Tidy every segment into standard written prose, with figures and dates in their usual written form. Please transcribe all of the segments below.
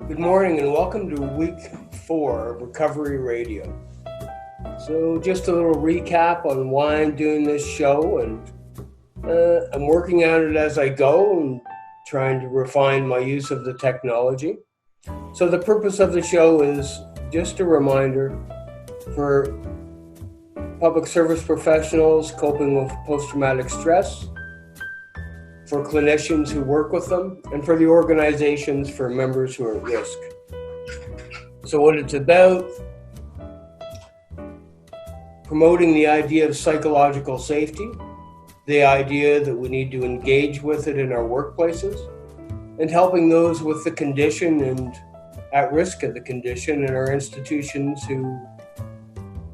Good morning and welcome to week 4 of Recovery Radio. So just a little recap on why I'm doing this show, and I'm working on it as I go and trying to refine my use of the technology. So the purpose of the show is just a reminder for public service professionals coping with post-traumatic stress, for clinicians who work with them, and for the organizations for members who are at risk. So what it's about: promoting the idea of psychological safety, the idea that we need to engage with it in our workplaces, and helping those with the condition and at risk of the condition in our institutions who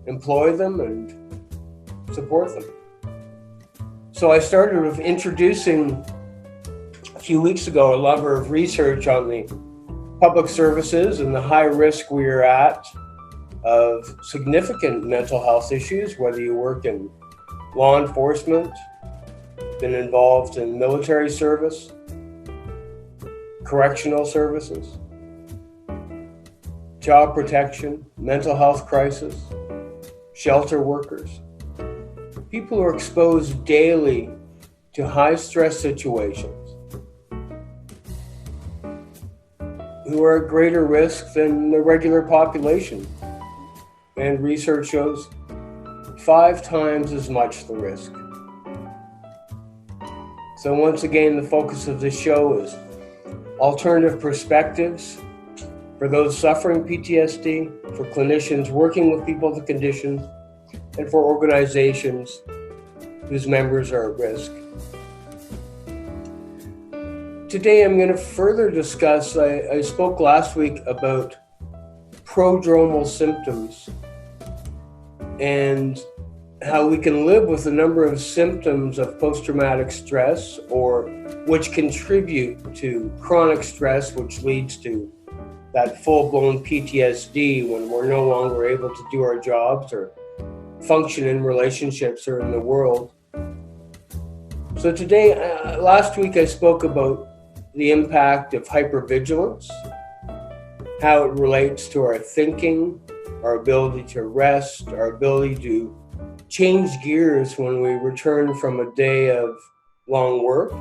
employ them and support them. So I started with introducing a few weeks ago a number of research on the public services and the high risk we are at of significant mental health issues, whether you work in law enforcement, been involved in military service, correctional services, child protection, mental health crisis, shelter workers. People are exposed daily to high stress situations who are at greater risk than the regular population. And research shows 5 times as much the risk. So once again, the focus of this show is alternative perspectives for those suffering PTSD, for clinicians working with people with the condition, and for organizations whose members are at risk. Today I'm going to further discuss, I spoke last week about prodromal symptoms and how we can live with a number of symptoms of post-traumatic stress, or which contribute to chronic stress, which leads to that full-blown PTSD when we're no longer able to do our jobs or function in relationships or in the world. So today, last week I spoke about the impact of hypervigilance, how it relates to our thinking, our ability to rest, our ability to change gears when we return from a day of long work.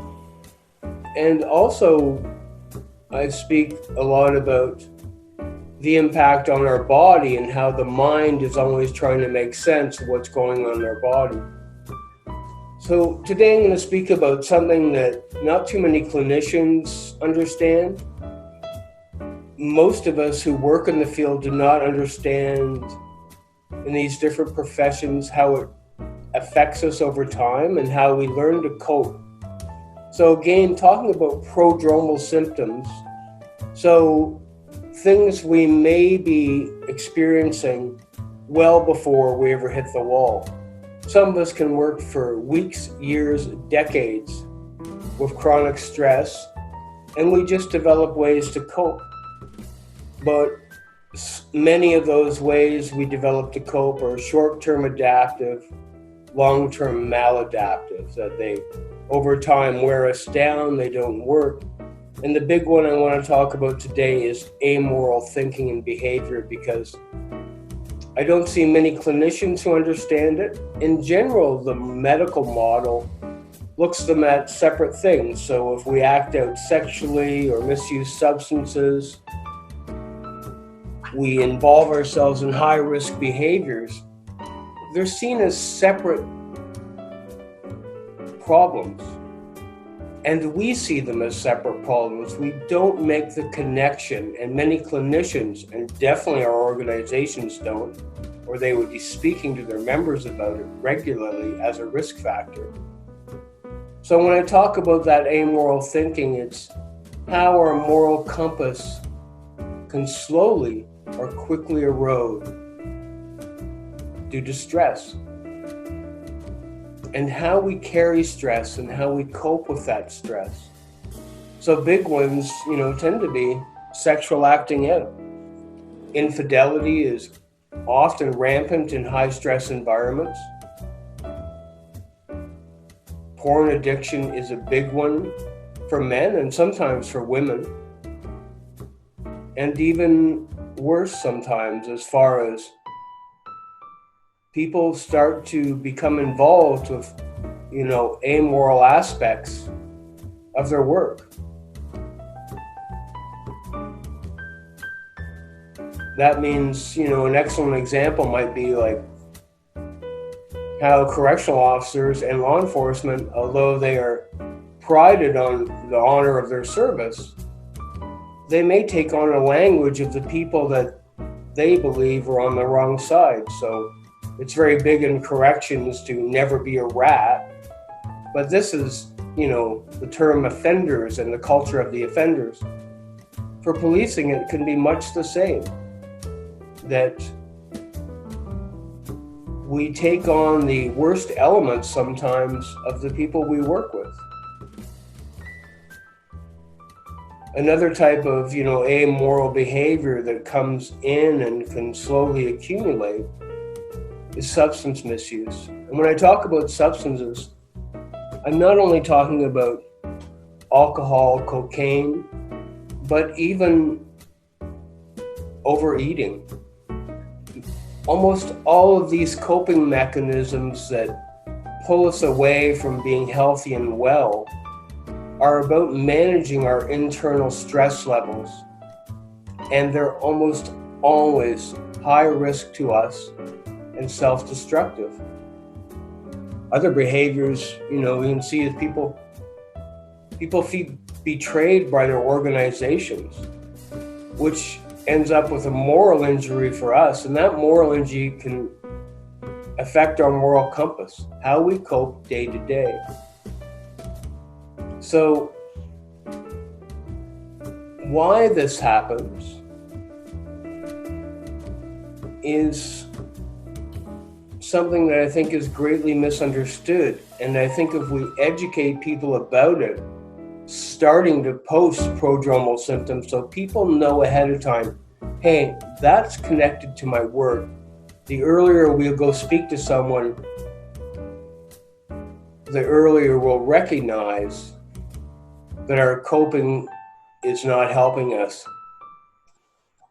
And also, I speak a lot about the impact on our body and how the mind is always trying to make sense of what's going on in our body. So today I'm going to speak about something that not too many clinicians understand. Most of us who work in the field do not understand in these different professions how it affects us over time and how we learn to cope. So again, talking about prodromal symptoms, so things we may be experiencing well before we ever hit the wall. Some of us can work for weeks, years, decades with chronic stress, and we just develop ways to cope. But many of those ways we develop to cope are short-term adaptive, long-term maladaptive, that they over time wear us down, they don't work. And the big one I want to talk about today is amoral thinking and behavior, because I don't see many clinicians who understand it. In general, the medical model looks them at separate things. So if we act out sexually or misuse substances, we involve ourselves in high-risk behaviors, they're seen as separate problems. And we see them as separate problems. We don't make the connection, and many clinicians, and definitely our organizations don't, or they would be speaking to their members about it regularly as a risk factor. So when I talk about that amoral thinking, it's how our moral compass can slowly or quickly erode due to stress, and how we carry stress and how we cope with that stress. So big ones, tend to be sexual acting out. Infidelity is often rampant in high stress environments. Porn addiction is a big one for men and sometimes for women. and even worse sometimes, as far as people start to become involved with, amoral aspects of their work. That means, an excellent example might be like how correctional officers and law enforcement, although they are prided on the honor of their service, they may take on a language of the people that they believe are on the wrong side. So it's very big in corrections to never be a rat. But this is, the term offenders and the culture of the offenders. For policing, it can be much the same. That we take on the worst elements sometimes of the people we work with. Another type of, amoral behavior that comes in and can slowly accumulate is substance misuse. And when I talk about substances, I'm not only talking about alcohol, cocaine, but even overeating. Almost all of these coping mechanisms that pull us away from being healthy and well are about managing our internal stress levels, and they're almost always high risk to us and self-destructive. Other behaviors, we can see is people feel betrayed by their organizations, which ends up with a moral injury for us, and that moral injury can affect our moral compass, how we cope day to day. So, why this happens is something that I think is greatly misunderstood, and I think if we educate people about it, starting to post prodromal symptoms so people know ahead of time, hey, that's connected to my work. The earlier we'll go speak to someone, the earlier we'll recognize that our coping is not helping us.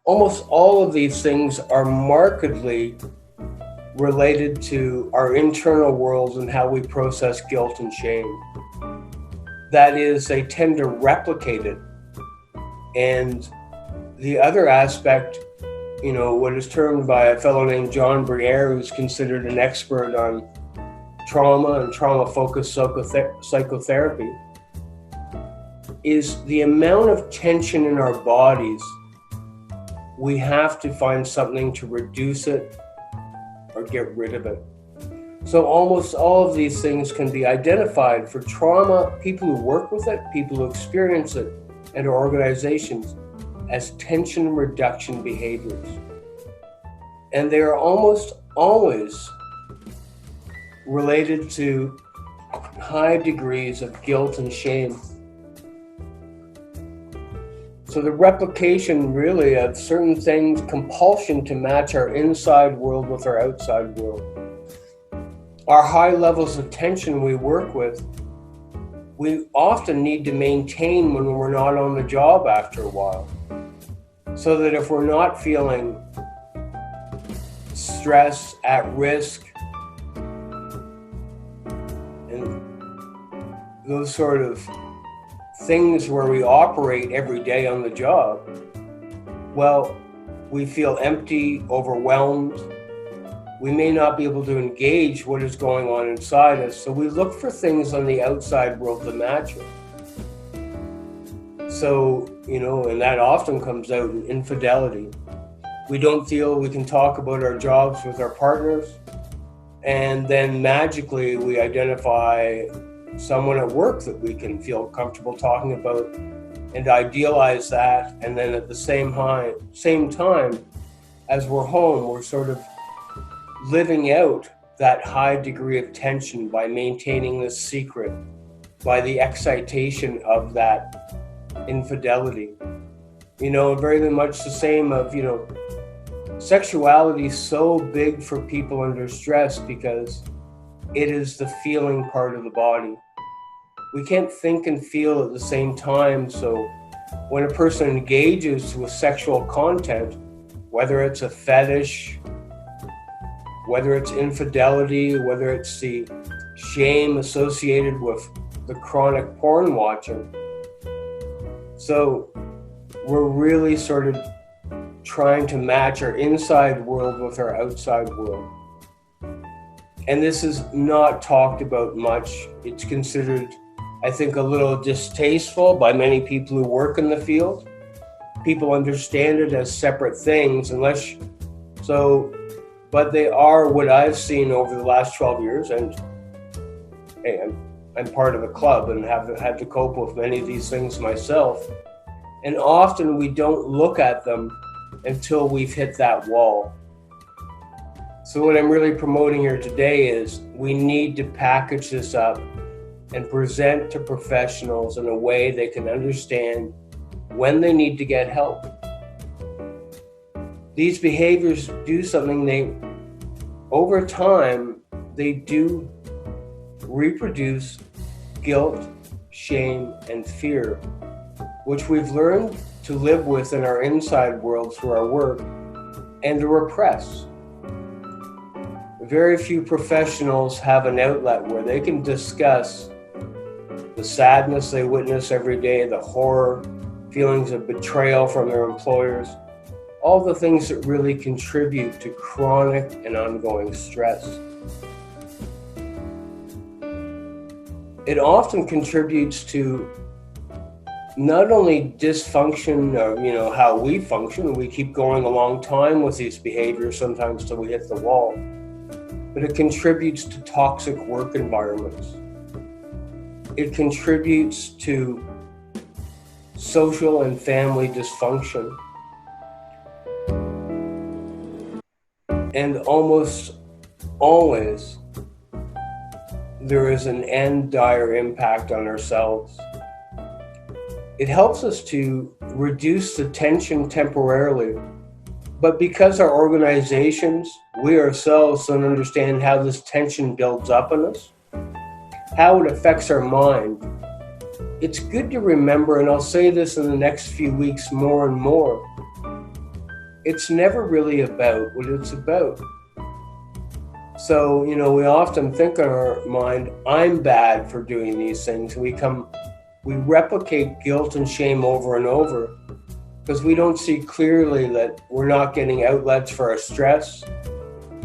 Almost all of these things are markedly related to our internal worlds and how we process guilt and shame. That is, they tend to replicate it. And the other aspect, what is termed by a fellow named John Briere, who's considered an expert on trauma and trauma-focused psychotherapy, is the amount of tension in our bodies. We have to find something to reduce it or get rid of it. So almost all of these things can be identified for trauma, people who work with it, people who experience it, and organizations as tension reduction behaviors. And they are almost always related to high degrees of guilt and shame. So the replication really of certain things, compulsion to match our inside world with our outside world. Our high levels of tension we work with, we often need to maintain when we're not on the job after a while. So that if we're not feeling stress, at risk, and those sort of things where we operate every day on the job, well, we feel empty, overwhelmed. We may not be able to engage what is going on inside us, so we look for things on the outside world to match it. So, and that often comes out in infidelity. We don't feel we can talk about our jobs with our partners, and then magically we identify someone at work that we can feel comfortable talking about and idealize that, and then at the same time as we're home, we're sort of living out that high degree of tension by maintaining this secret, by the excitation of that infidelity. Very much the same of, sexuality is so big for people under stress because it is the feeling part of the body. We can't think and feel at the same time, so when a person engages with sexual content, whether it's a fetish, whether it's infidelity, whether it's the shame associated with the chronic porn watching. So we're really sort of trying to match our inside world with our outside world. And this is not talked about much. It's considered, I think, a little distasteful by many people who work in the field. People understand it as separate things, but they are what I've seen over the last 12 years, and hey, I'm part of a club and have had to cope with many of these things myself. And often we don't look at them until we've hit that wall. So what I'm really promoting here today is we need to package this up and present to professionals in a way they can understand when they need to get help. These behaviors do something, over time, they do reproduce guilt, shame, and fear, which we've learned to live with in our inside world through our work and to repress. Very few professionals have an outlet where they can discuss the sadness they witness every day, the horror, feelings of betrayal from their employers, all the things that really contribute to chronic and ongoing stress. It often contributes to not only dysfunction of, how we function, we keep going a long time with these behaviors, sometimes till we hit the wall, but it contributes to toxic work environments. It contributes to social and family dysfunction. And almost always, there is an end dire impact on ourselves. It helps us to reduce the tension temporarily, but because our organizations, we ourselves don't understand how this tension builds up in us, how it affects our mind, it's good to remember, and I'll say this in the next few weeks more and more, it's never really about what it's about. So, we often think in our mind, I'm bad for doing these things. We replicate guilt and shame over and over because we don't see clearly that we're not getting outlets for our stress.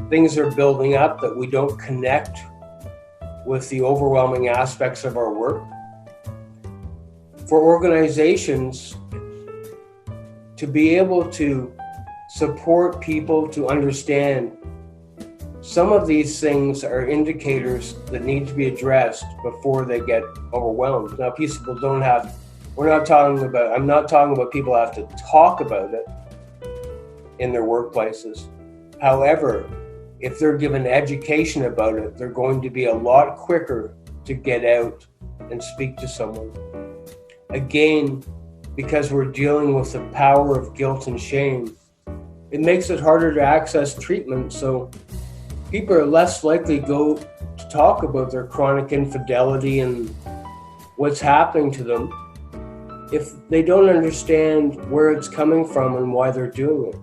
Things are building up that we don't connect with the overwhelming aspects of our work. For organizations to be able to support people to understand some of these things are indicators that need to be addressed before they get overwhelmed. Now, people I'm not talking about people have to talk about it in their workplaces. However, if they're given education about it, they're going to be a lot quicker to get out and speak to someone. Again, because we're dealing with the power of guilt and shame, it makes it harder to access treatment. So people are less likely to go to talk about their chronic infidelity and what's happening to them if they don't understand where it's coming from and why they're doing it.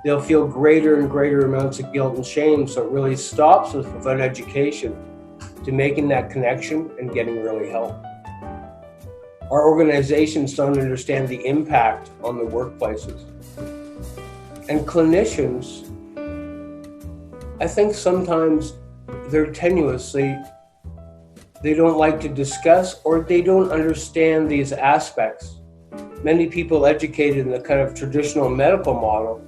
They'll feel greater and greater amounts of guilt and shame, so it really stops us without education to making that connection and getting really help. Our organizations don't understand the impact on the workplaces. And clinicians, I think sometimes they're tenuous. They don't like to discuss, or they don't understand these aspects. Many people educated in the kind of traditional medical model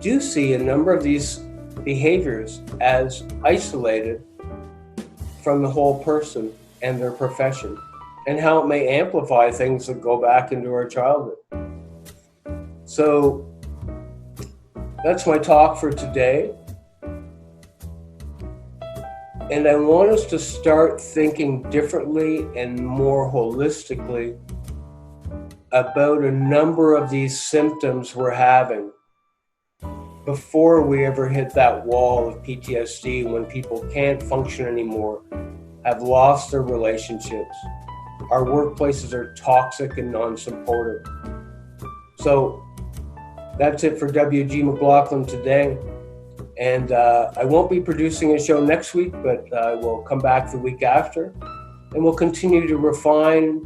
do see a number of these behaviors as isolated from the whole person and their profession, and how it may amplify things that go back into our childhood. So that's my talk for today. And I want us to start thinking differently and more holistically about a number of these symptoms we're having before we ever hit that wall of PTSD, when people can't function anymore, have lost their relationships, our workplaces are toxic and non-supportive. So that's it for WG McLaughlin today. And I won't be producing a show next week, but I will come back the week after. And we'll continue to refine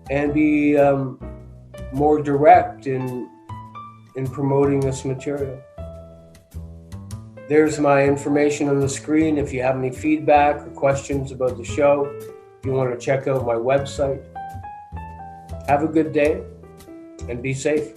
and be more direct in promoting this material. There's my information on the screen. If you have any feedback or questions about the show, if you want to check out my website. Have a good day and be safe.